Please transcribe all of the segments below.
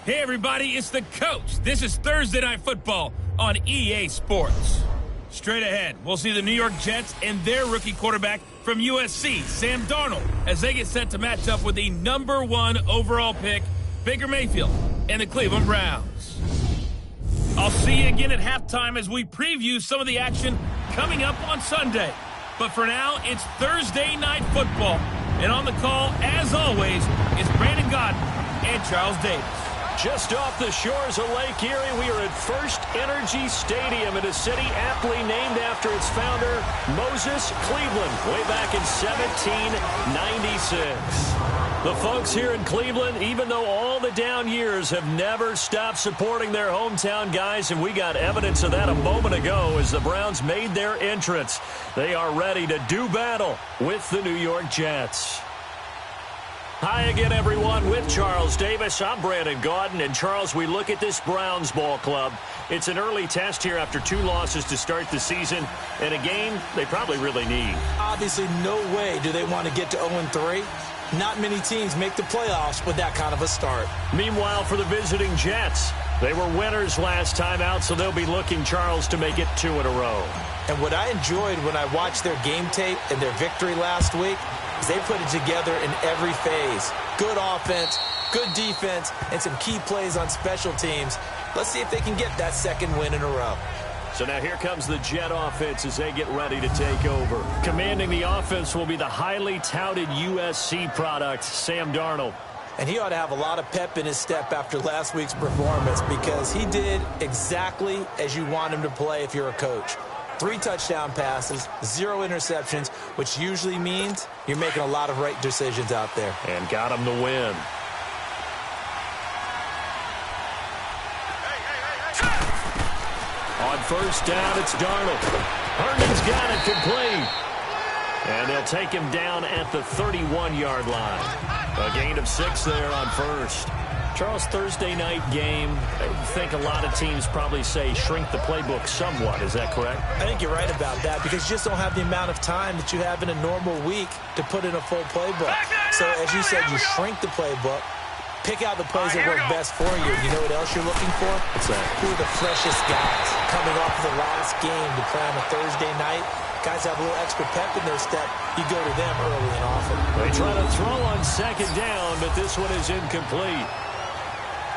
Hey, everybody, it's the coach. This is Thursday Night Football on EA Sports. Straight ahead, we'll see the New York Jets and their rookie quarterback from USC, Sam Darnold, as they get set to match up with the #1 overall pick, Baker Mayfield, and the Cleveland Browns. I'll see you again at halftime as we preview some of the action coming up on Sunday. But for now, it's Thursday Night Football. And on the call, as always, is Brandon Godden and Charles Davis. Just off the shores of Lake Erie, we are at First Energy Stadium in a city aptly named after its founder, Moses Cleveland, way back in 1796. The folks here in Cleveland, even though all the down years, have never stopped supporting their hometown guys, and we got evidence of that a moment ago as the Browns made their entrance. They are ready to do battle with the New York Jets. Hi again, everyone, with Charles Davis. I'm Brandon Gaudin. And, Charles, we look at this Browns ball club. It's an early test here after 2 losses to start the season, and a game they probably really need. Obviously, no way do they want to get to 0-3. Not many teams make the playoffs with that kind of a start. Meanwhile, for the visiting Jets, they were winners last time out, so they'll be looking, Charles, to make it 2 in a row. And what I enjoyed when I watched their game tape and their victory last week is they put it together in every phase. Good offense, good defense, and some key plays on special teams. Let's see if they can get that second win in a row. So now here comes the Jet offense as they get ready to take over. Commanding the offense will be the highly touted USC product, Sam Darnold. And he ought to have a lot of pep in his step after last week's performance because he did exactly as you want him to play if you're a coach. 3 touchdown passes, 0 interceptions, which usually means you're making a lot of right decisions out there. And got him the win. On first down, it's Darnold. Herndon's got it complete. And they'll take him down at the 31-yard line. A gain of 6 there on first. Charles, Thursday night game, I think a lot of teams probably say shrink the playbook somewhat. Is that correct? I think you're right about that because you just don't have the amount of time that you have in a normal week to put in a full playbook. So as you said, you shrink the playbook, pick out the plays that work best for you. You know what else you're looking for? What's that? Who are the freshest guys coming off of the last game to play on a Thursday night? Guys have a little extra pep in their step. You go to them early and often. They try to throw on second down, but this one is incomplete.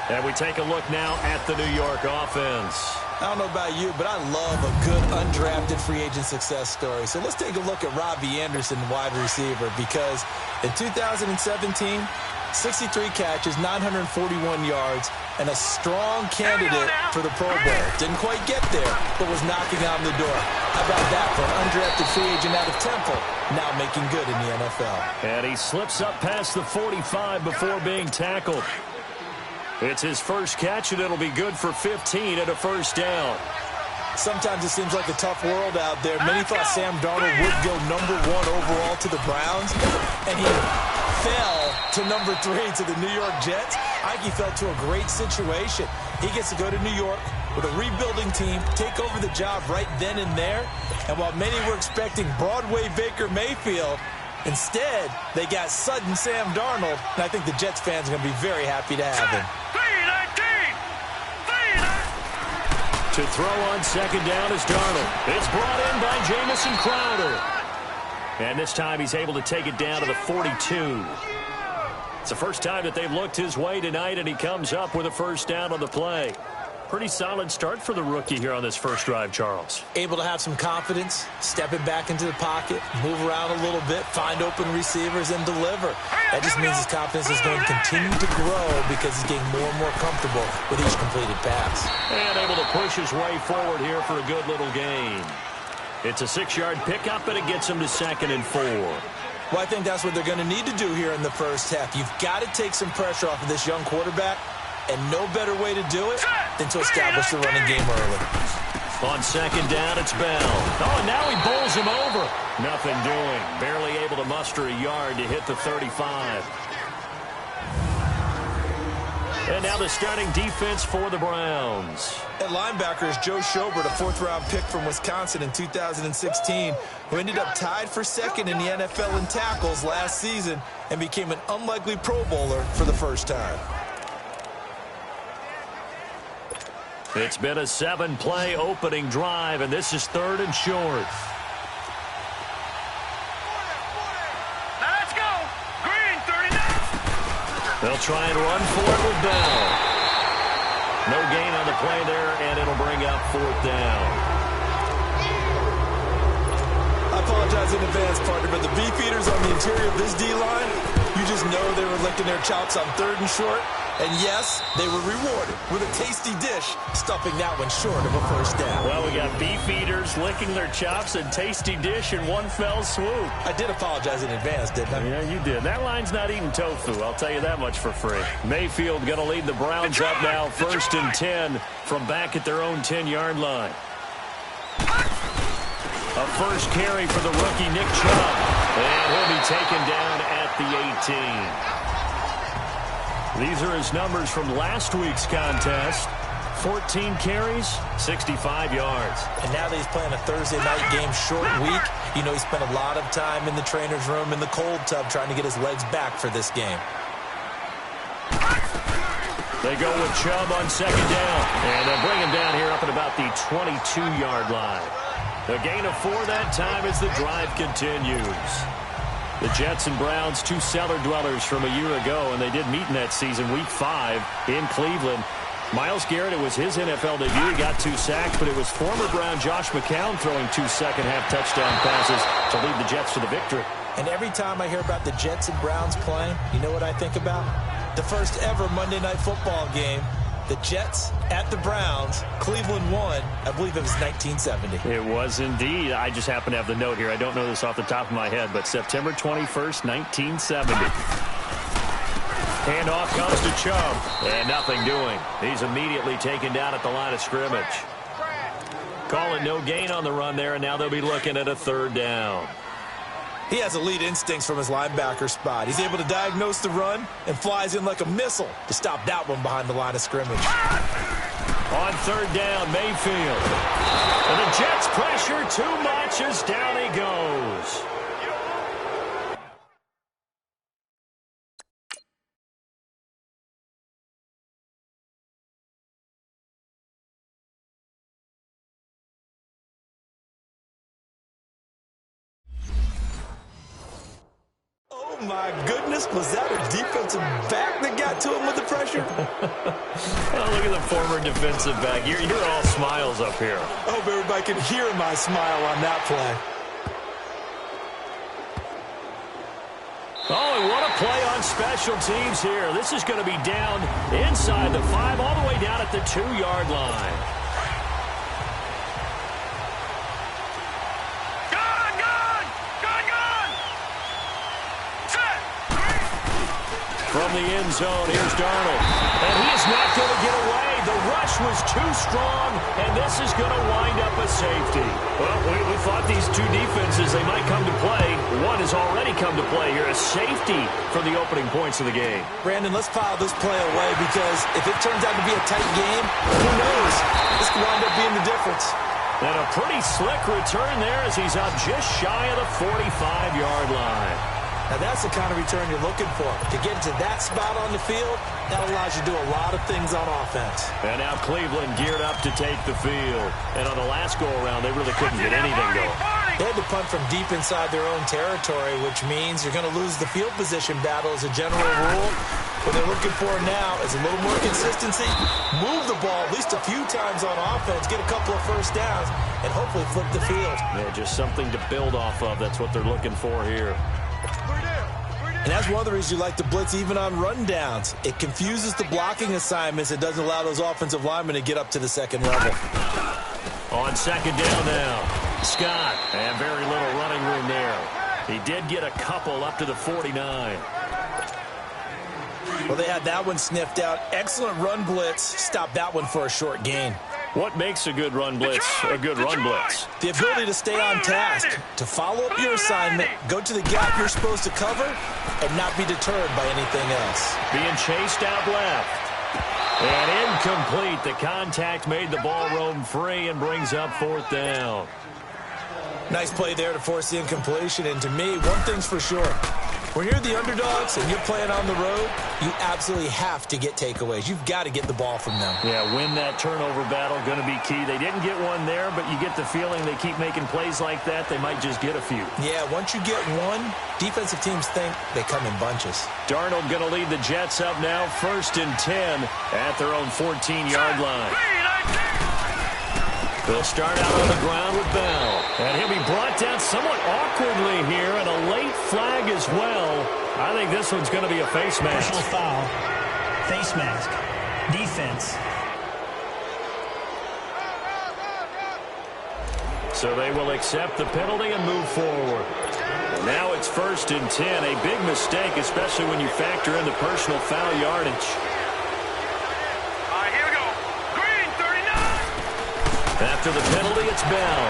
And we take a look now at the New York offense. I don't know about you, but I love a good undrafted free agent success story. So let's take a look at Robbie Anderson, wide receiver, because in 2017, 63 catches, 941 yards, and a strong candidate for the Pro Bowl. Didn't quite get there, but was knocking on the door. How about that for an undrafted free agent out of Temple, now making good in the NFL. And he slips up past the 45 before being tackled. It's his first catch, and it'll be good for 15 at a first down. Sometimes it seems like a tough world out there. Many thought Sam Darnold would go #1 overall to the Browns, and he fell to #3 to the New York Jets. I think he fell to a great situation. He gets to go to New York with a rebuilding team, take over the job right then and there. And while many were expecting Broadway Baker Mayfield, instead, they got sudden Sam Darnold, and I think the Jets fans are going to be very happy to have him. To throw on second down is Darnold. It's brought in by Jamison Crowder. And this time he's able to take it down to the 42. It's the first time that they've looked his way tonight, and he comes up with a first down on the play. Pretty solid start for the rookie here on this first drive, Charles. Able to have some confidence, stepping back into the pocket, move around a little bit, find open receivers, and deliver. That just means his confidence is going to continue to grow because he's getting more and more comfortable with each completed pass. And able to push his way forward here for a good little gain. It's a 6-yard pickup, and it gets him to 2nd and 4. Well, I think that's what they're going to need to do here in the first half. You've got to take some pressure off of this young quarterback. And no better way to do it than to establish the running game early. On second down, it's Bell. Oh, and now he bowls him over. Nothing doing. Barely able to muster a yard to hit the 35. And now the starting defense for the Browns. At linebacker is Joe Schobert, a 4th-round pick from Wisconsin in 2016, who ended up tied for 2nd in the NFL in tackles last season and became an unlikely Pro Bowler for the first time. It's been a 7-play opening drive, and this is 3rd and short. Let's go. Green, 39. They'll try and run for it with Bell. No gain on the play there, and it'll bring up 4th down. I apologize in advance, partner, but the beefeaters on the interior of this D-line, you just know they were licking their chops on 3rd and short. And yes, they were rewarded with a tasty dish, stuffing that one short of a first down. Well, we got beef eaters licking their chops and tasty dish in one fell swoop. I did apologize in advance, didn't I? Yeah, you did. That line's not eating tofu, I'll tell you that much for free. Mayfield going to lead the Browns up now, 1st and 10 from back at their own 10-yard line. A first carry for the rookie, Nick Chubb. And he'll be taken down at the 18. These are his numbers from last week's contest. 14 carries, 65 yards. And now that he's playing a Thursday night game, short week, you know he spent a lot of time in the trainer's room in the cold tub trying to get his legs back for this game. They go with Chubb on second down. And they'll bring him down here up at about the 22-yard line. A gain of 4 that time as the drive continues. The Jets and Browns, 2 cellar dwellers from a year ago, and they did meet in that season, Week 5 in Cleveland. Myles Garrett, it was his NFL debut. He got 2 sacks, but it was former Brown Josh McCown throwing 2 second-half touchdown passes to lead the Jets to the victory. And every time I hear about the Jets and Browns playing, you know what I think about? The first ever Monday Night Football game. The Jets at the Browns. Cleveland won. I believe it was 1970. It was indeed. I just happen to have the note here. I don't know this off the top of my head, but September 21st, 1970. Handoff comes to Chubb. And nothing doing. He's immediately taken down at the line of scrimmage. Call it no gain on the run there, and now they'll be looking at a 3rd down. He has elite instincts from his linebacker spot. He's able to diagnose the run and flies in like a missile to stop that one behind the line of scrimmage. On third down, Mayfield. And the Jets pressure too much as down he goes. Oh, my goodness. Was that a defensive back that got to him with the pressure? Oh, look at the former defensive back. You're all smiles up here. I hope everybody can hear my smile on that play. Oh, and what a play on special teams here. This is going to be down inside the 5, all the way down at the 2-yard line. From the end zone, here's Darnold. And he is not going to get away. The rush was too strong, and this is going to wind up a safety. Well, we thought these two defenses, they might come to play. One has already come to play here, a safety for the opening points of the game. Brandon, let's file this play away because if it turns out to be a tight game, who knows? This could wind up being the difference. And a pretty slick return there as he's out just shy of the 45-yard line. Now, that's the kind of return you're looking for. To get to that spot on the field, that allows you to do a lot of things on offense. And now Cleveland geared up to take the field. And on the last go-around, they really couldn't get anything going. They had to punt from deep inside their own territory, which means you're going to lose the field position battle as a general rule. What they're looking for now is a little more consistency, move the ball at least a few times on offense, get a couple of first downs, and hopefully flip the field. Yeah, just something to build off of. That's what they're looking for here. And that's one of the reasons you like to blitz even on rundowns. It confuses the blocking assignments. It doesn't allow those offensive linemen to get up to the second level. On second down now, Scott. And very little running room there. He did get a couple up to the 49. Well, they had that one sniffed out. Excellent run blitz. Stopped that one for a short gain. What makes a good run blitz a good run blitz? The ability to stay on task, to follow up your assignment, go to the gap you're supposed to cover, and not be deterred by anything else. Being chased out left. And incomplete. The contact made the ball roam free and brings up fourth down. Nice play there to force the incompletion. And to me, one thing's for sure. When you're the underdogs and you're playing on the road, you absolutely have to get takeaways. You've got to get the ball from them. Yeah, win that turnover battle, going to be key. They didn't get one there, but you get the feeling they keep making plays like that, they might just get a few. Yeah, once you get one, defensive teams think they come in bunches. Darnold going to lead the Jets up now, 1st and 10 at their own 14-yard line. They'll start out on the ground with Bell. And he'll be brought down somewhat awkwardly here, and a late flag as well. I think this one's going to be a face mask. Personal foul. Face mask. Defense. So they will accept the penalty and move forward. Now it's 1st and 10. A big mistake, especially when you factor in the personal foul yardage. After the penalty, it's Bell.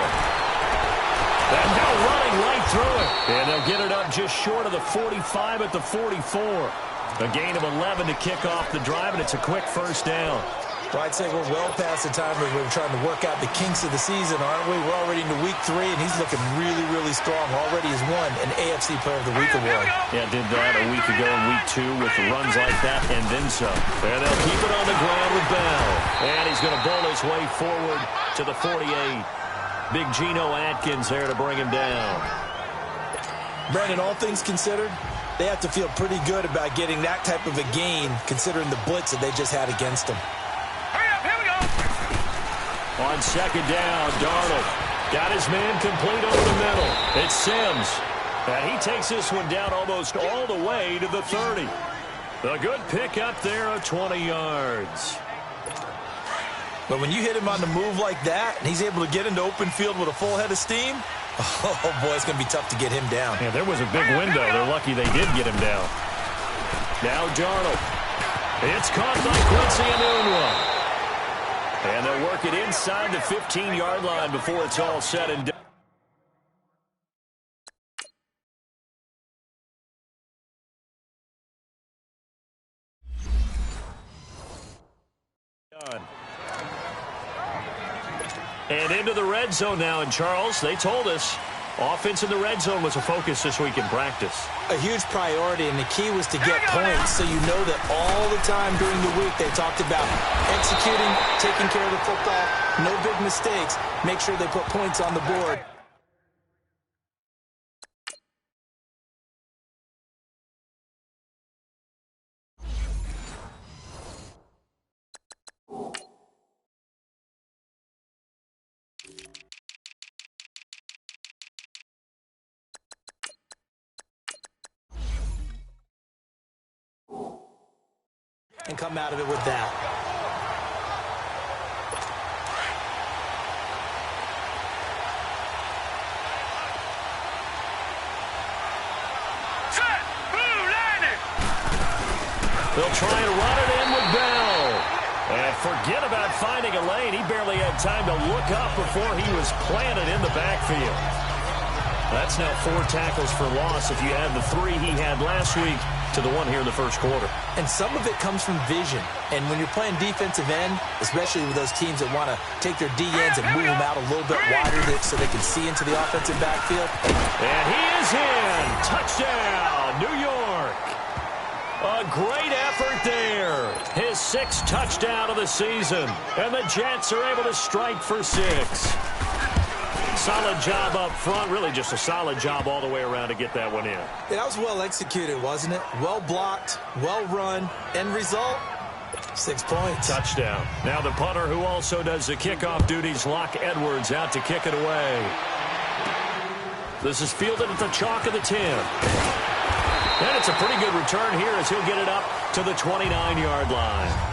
And now running right through it. And they'll get it up just short of the 45 at the 44. A gain of 11 to kick off the drive, and it's a quick first down. Well, I'd say we're well past the time where we're trying to work out the kinks of the season, aren't we? We're already into week 3, and he's looking really, really strong. Already has won an AFC Player of the Week award. Yeah, did that a week ago in week 2 with runs like that and then some. And they'll keep it on the ground with Bell. And he's going to bowl his way forward to the 48. Big Geno Atkins there to bring him down. Brandon, all things considered, they have to feel pretty good about getting that type of a gain, considering the blitz that they just had against them. On second down, Darnold got his man complete over the middle. It's Sims. And he takes this one down almost all the way to the 30. A good pick up there of 20 yards. But when you hit him on the move like that, and he's able to get into open field with a full head of steam, oh, boy, it's going to be tough to get him down. Yeah, there was a big window. They're lucky they did get him down. Now Darnold. It's caught by Quincy Enunwa. And they'll work it inside the 15-yard line before it's all said and done. And into the red zone now. And, Charles, they told us offense in the red zone was a focus this week in practice. A huge priority, and the key was to get points, so you know that all the time during the week they talked about executing, taking care of the football, no big mistakes, make sure they put points on the board. And come out of it with that. Set. Blue landing. They'll try and run it in with Bell. And forget about finding a lane. He barely had time to look up before he was planted in the backfield. That's now 4 tackles for loss if you add the 3 he had last week to the 1 here in the first quarter. And some of it comes from vision. And when you're playing defensive end, especially with those teams that want to take their D-ends and move them out a little bit wider so they can see into the offensive backfield. And he is in. Touchdown, New York. A great effort there. His 6th touchdown of the season. And the Jets are able to strike for 6. Solid job up front. Really just a solid job all the way around to get that one in. Yeah, that was well executed, wasn't it? Well blocked, well run. End result, 6 points. Touchdown. Now the punter who also does the kickoff duties, Locke Edwards, out to kick it away. This is fielded at the chalk of the 10. And it's a pretty good return here as he'll get it up to the 29-yard line.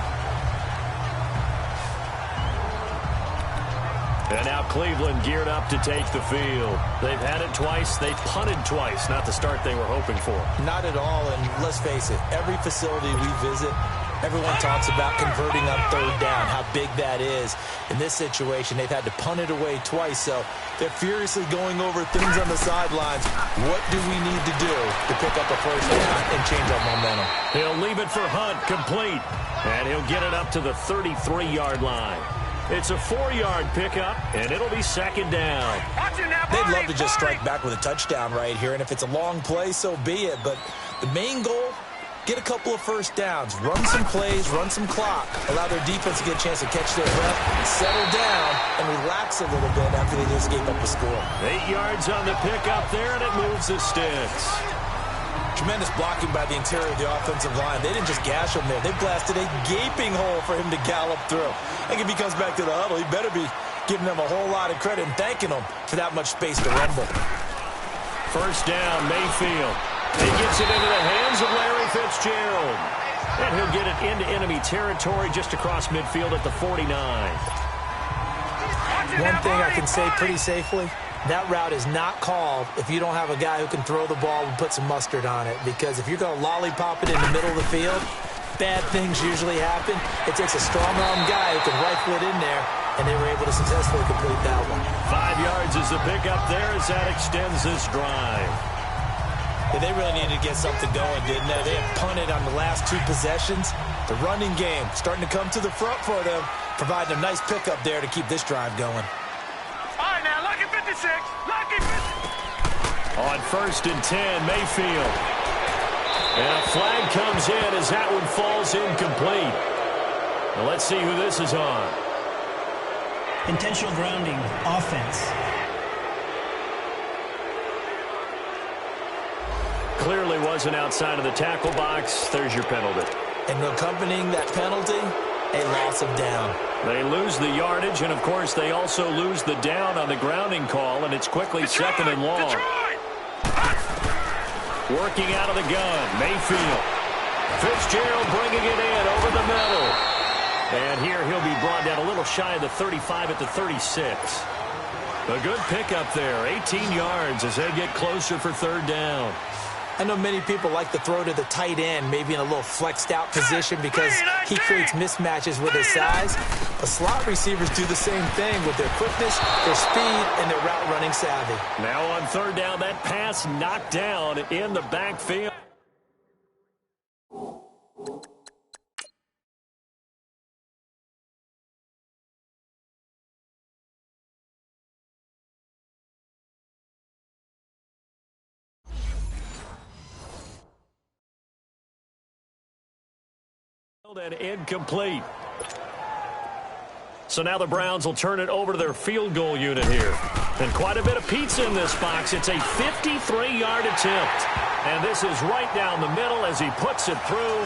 And now Cleveland geared up to take the field. They've had it twice. They've punted twice. Not the start they were hoping for. Not at all. And let's face it, every facility we visit, everyone talks about converting on 3rd down, how big that is. In this situation, they've had to punt it away twice. So they're furiously going over things on the sidelines. What do we need to do to pick up a 1st down and change our momentum? He'll leave it for Hunt, complete. And he'll get it up to the 33-yard line. It's a 4-yard pickup, and it'll be 2nd down. They'd love to just strike back with a touchdown right here, and if it's a long play, so be it. But the main goal, get a couple of 1st downs, run some plays, run some clock, allow their defense to get a chance to catch their breath, settle down, and relax a little bit after they just gave up a score. 8 yards on the pickup there, and it moves the sticks. Tremendous blocking by the interior of the offensive line. They didn't just gash him there. They blasted a gaping hole for him to gallop through. I think if he comes back to the huddle, he better be giving them a whole lot of credit and thanking them for that much space to rumble. 1st down, Mayfield. He gets it into the hands of Larry Fitzgerald. And he'll get it into enemy territory just across midfield at the 49. One thing I can say pretty safely, that route is not called if you don't have a guy who can throw the ball and put some mustard on it. Because if you're going to lollipop it in the middle of the field, bad things usually happen. It takes a strong-arm guy who can rifle it in there, and they were able to successfully complete that one. 5 yards is the pickup there as that extends this drive. Yeah, they really needed to get something going, didn't they? They had punted on the last 2 possessions. The running game starting to come to the front for them, providing a nice pickup there to keep this drive going. All right, now, lucky 56. Lucky 50. On 1st and 10, Mayfield. And a flag comes in as that one falls incomplete. Now let's see who this is on. Intentional grounding, offense. Clearly wasn't outside of the tackle box. There's your penalty. And accompanying that penalty, a loss of down. They lose the yardage, and, of course, they also lose the down on the grounding call, and it's quickly 2nd and long. Working out of the gun, Mayfield. Fitzgerald bringing it in over the middle. And here he'll be brought down a little shy of the 35 at the 36. A good pickup there, 18 yards as they get closer for 3rd down. I know many people like to throw to the tight end, maybe in a little flexed out position because he creates mismatches with his size. But slot receivers do the same thing with their quickness, their speed, and their route running savvy. Now on 3rd down, that pass knocked down in the backfield. And incomplete. So now the Browns will turn it over to their field goal unit here. And quite a bit of pizza in this box. It's a 53-yard attempt. And this is right down the middle as he puts it through.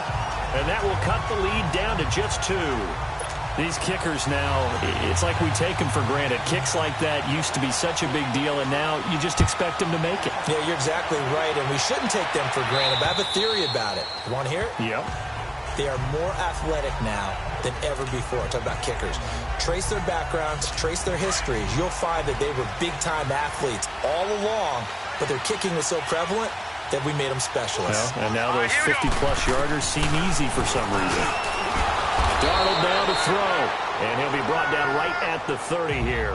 And that will cut the lead down to just 2. These kickers now, it's like we take them for granted. Kicks like that used to be such a big deal, and now you just expect them to make it. Yeah, you're exactly right, and we shouldn't take them for granted. But I have a theory about it. You want to hear it? Yep. They are more athletic now than ever before. Talk about kickers. Trace their backgrounds, trace their histories. You'll find that they were big-time athletes all along, but their kicking was so prevalent that we made them specialists. Well, and now those 50-plus yarders seem easy for some reason. Darnold down to throw, and he'll be brought down right at the 30 here.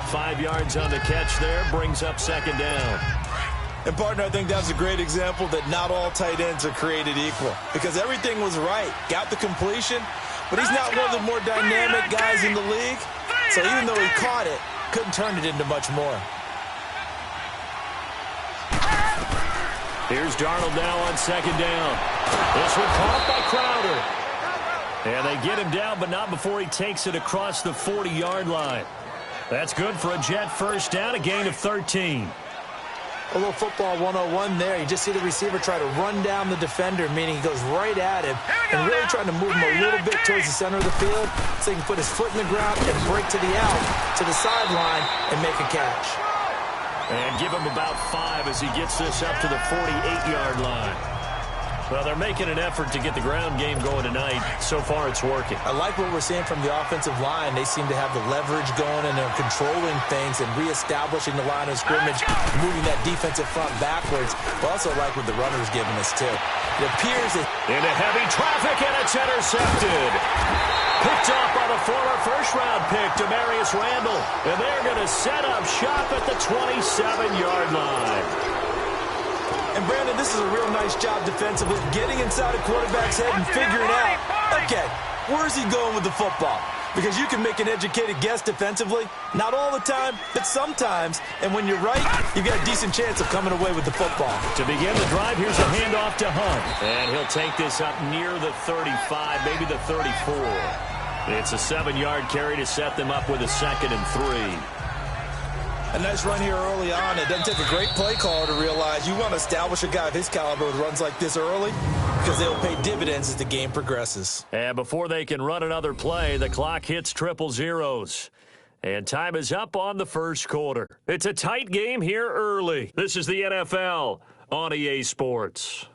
5 yards on the catch there, brings up second down. And, partner, I think that's a great example that not all tight ends are created equal because everything was right. Got the completion, but he's not one of the more dynamic guys in the league. So even though he caught it, couldn't turn it into much more. Here's Darnold now on second down. This one caught by Crowder. And they get him down, but not before he takes it across the 40-yard line. That's good for a Jet first down, a gain of 13. A little football 101 there. You just see the receiver try to run down the defender, meaning he goes right at him and really trying to move him a little bit towards the center of the field so he can put his foot in the ground and break to the out, to the sideline, and make a catch. And give him about 5 as he gets this up to the 48-yard line. Well, they're making an effort to get the ground game going tonight. So far, it's working. I like what we're seeing from the offensive line. They seem to have the leverage going, and they're controlling things and reestablishing the line of scrimmage, moving that defensive front backwards. But also like what the runner's giving us, too. It appears that... Into heavy traffic, and it's intercepted. Picked off by the former first-round pick, Demarius Randall. And they're going to set up shop at the 27-yard line. And, Brandon, this is a real nice job defensively, getting inside a quarterback's head and figuring out, okay, where's he going with the football? Because you can make an educated guess defensively. Not all the time, but sometimes. And when you're right, you've got a decent chance of coming away with the football. To begin the drive, here's a handoff to Hunt. And he'll take this up near the 35, maybe the 34. It's a 7-yard carry to set them up with a 2nd and 3. A nice run here early on. It doesn't take a great play caller to realize you want to establish a guy of his caliber with runs like this early because they will pay dividends as the game progresses. And before they can run another play, the clock hits 000. And time is up on the first quarter. It's a tight game here early. This is the NFL on EA Sports.